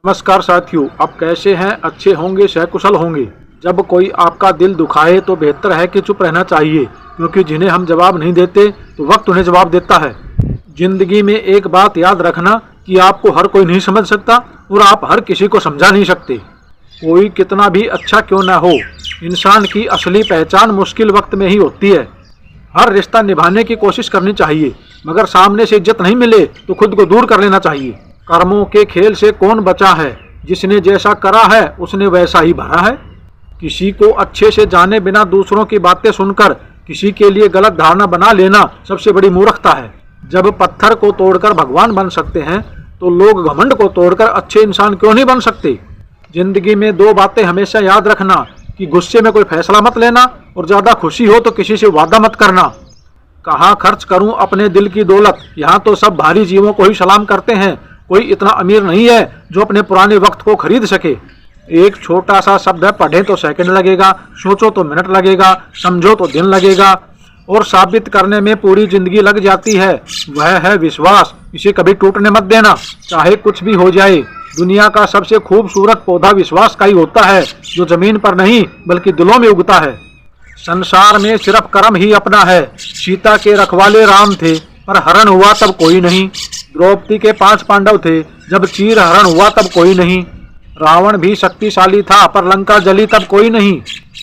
नमस्कार साथियों, आप कैसे हैं? अच्छे होंगे, सहकुशल होंगे। जब कोई आपका दिल दुखाए तो बेहतर है कि चुप रहना चाहिए, क्योंकि जिन्हें हम जवाब नहीं देते तो वक्त उन्हें जवाब देता है। जिंदगी में एक बात याद रखना कि आपको हर कोई नहीं समझ सकता और आप हर किसी को समझा नहीं सकते। कोई कितना भी अच्छा क्यों ना हो, इंसान की असली पहचान मुश्किल वक्त में ही होती है। हर रिश्ता निभाने की कोशिश करनी चाहिए, मगर सामने से इज्जत नहीं मिले तो खुद को दूर कर लेना चाहिए। कर्मों के खेल से कौन बचा है? जिसने जैसा करा है उसने वैसा ही भरा है। किसी को अच्छे से जाने बिना दूसरों की बातें सुनकर किसी के लिए गलत धारणा बना लेना सबसे बड़ी मूर्खता है। जब पत्थर को तोड़कर भगवान बन सकते हैं तो लोग घमंड को तोड़कर अच्छे इंसान क्यों नहीं बन सकते? जिंदगी में दो बातें हमेशा याद रखना कि गुस्से में कोई फैसला मत लेना और ज्यादा खुशी हो तो किसी से वादा मत करना। कहाँ खर्च करूं अपने दिल की दौलत? यहाँ तो सब भारी जीवों को ही सलाम करते हैं। कोई इतना अमीर नहीं है जो अपने पुराने वक्त को खरीद सके। एक छोटा सा शब्द है, पढ़े तो सेकंड लगेगा, सोचो तो मिनट लगेगा, समझो तो दिन लगेगा और साबित करने में पूरी जिंदगी लग जाती है। वह है विश्वास। इसे कभी टूटने मत देना, चाहे कुछ भी हो जाए। दुनिया का सबसे खूबसूरत पौधा विश्वास का ही होता है, जो जमीन पर नहीं बल्कि दिलों में उगता है। संसार में सिर्फ कर्म ही अपना है। सीता के रखवाले राम थे, पर हरण हुआ तब कोई नहीं। द्रौपदी के 5 पांडव थे, जब चीर हरण हुआ तब कोई नहीं। रावण भी शक्तिशाली था, पर लंका जली तब कोई नहीं।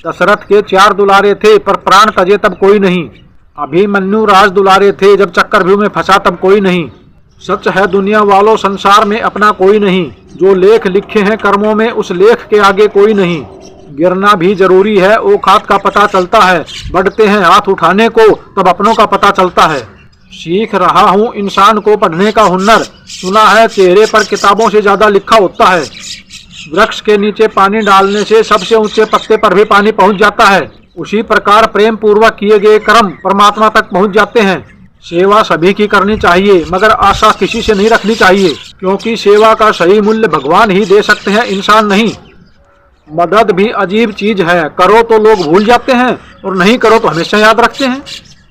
दशरथ के 4 दुलारे थे, पर प्राण तजे तब कोई नहीं। अभिमन्यु राज दुलारे थे, जब चक्रव्यूह में फंसा तब कोई नहीं। सच है दुनिया वालों, संसार में अपना कोई नहीं। जो लेख लिखे हैं कर्मों में, उस लेख के आगे कोई नहीं। गिरना भी जरूरी है, औकात का पता चलता है। बढ़ते हैं हाथ उठाने को, तब अपनों का पता चलता है। सीख रहा हूँ इंसान को पढ़ने का हुनर। सुना है चेहरे पर किताबों से ज्यादा लिखा होता है। वृक्ष के नीचे पानी डालने से सबसे ऊंचे पत्ते पर भी पानी पहुंच जाता है। उसी प्रकार प्रेम पूर्वक किए गए कर्म परमात्मा तक पहुंच जाते हैं। सेवा सभी की करनी चाहिए, मगर आशा किसी से नहीं रखनी चाहिए, क्योंकि सेवा का सही मूल्य भगवान ही दे सकते हैं, इंसान नहीं। मदद भी अजीब चीज है, करो तो लोग भूल जाते हैं और नहीं करो तो हमेशा याद रखते हैं।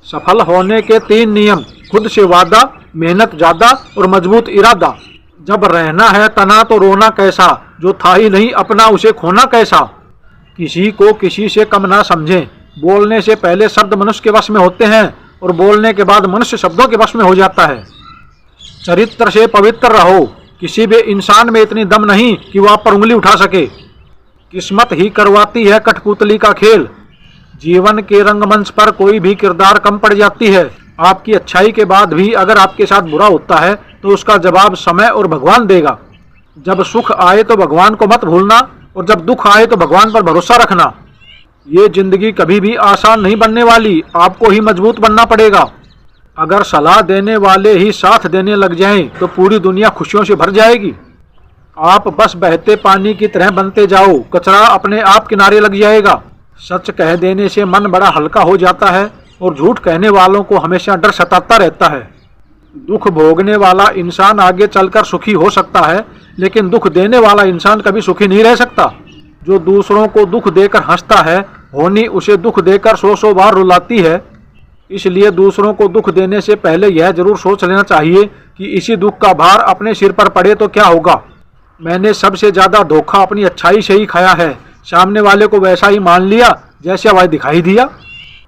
सफल होने के 3 नियम: खुद से वादा, मेहनत ज्यादा और मजबूत इरादा। जब रहना है तना तो रोना कैसा, जो था ही नहीं अपना उसे खोना कैसा। किसी को किसी से कम ना समझें। बोलने से पहले शब्द मनुष्य के वश में होते हैं और बोलने के बाद मनुष्य शब्दों के वश में हो जाता है। चरित्र से पवित्र रहो। किसी भी इंसान में इतनी दम नहीं कि वो आप पर उंगली उठा सके। किस्मत ही करवाती है कठपुतली का खेल। जीवन के रंगमंच पर कोई भी किरदार कम पड़ जाती है। आपकी अच्छाई के बाद भी अगर आपके साथ बुरा होता है तो उसका जवाब समय और भगवान देगा। जब सुख आए तो भगवान को मत भूलना और जब दुख आए तो भगवान पर भरोसा रखना। ये जिंदगी कभी भी आसान नहीं बनने वाली, आपको ही मजबूत बनना पड़ेगा। अगर सलाह देने वाले ही साथ देने लग जाएं तो पूरी दुनिया खुशियों से भर जाएगी। आप बस बहते पानी की तरह बनते जाओ, कचरा अपने आप किनारे लग जाएगा। सच कह देने से मन बड़ा हल्का हो जाता है और झूठ कहने वालों को हमेशा डर सताता रहता है। दुख भोगने वाला इंसान आगे चलकर सुखी हो सकता है, लेकिन दुख देने वाला इंसान कभी सुखी नहीं रह सकता। जो दूसरों को दुख देकर हंसता है, होनी उसे दुख देकर 100 बार रुलाती है। इसलिए दूसरों को दुख देने से पहले यह जरूर सोच लेना चाहिए कि इसी दुख का भार अपने सिर पर पड़े तो क्या होगा। मैंने सबसे ज्यादा धोखा अपनी अच्छाई से ही खाया है। सामने वाले को वैसा ही मान लिया जैसे वह दिखाई दिया,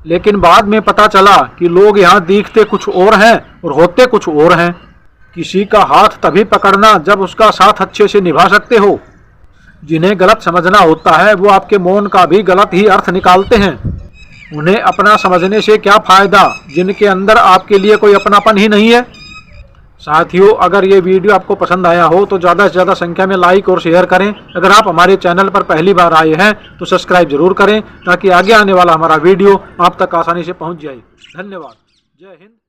लेकिन बाद में पता चला कि लोग यहाँ दिखते कुछ और हैं और होते कुछ और हैं। किसी का हाथ तभी पकड़ना जब उसका साथ अच्छे से निभा सकते हो। जिन्हें गलत समझना होता है वो आपके मौन का भी गलत ही अर्थ निकालते हैं। उन्हें अपना समझने से क्या फायदा जिनके अंदर आपके लिए कोई अपनापन ही नहीं है। साथियों, अगर ये वीडियो आपको पसंद आया हो तो ज़्यादा से ज़्यादा संख्या में लाइक और शेयर करें। अगर आप हमारे चैनल पर पहली बार आए हैं तो सब्सक्राइब जरूर करें, ताकि आगे आने वाला हमारा वीडियो आप तक आसानी से पहुंच जाए। धन्यवाद। जय हिंद।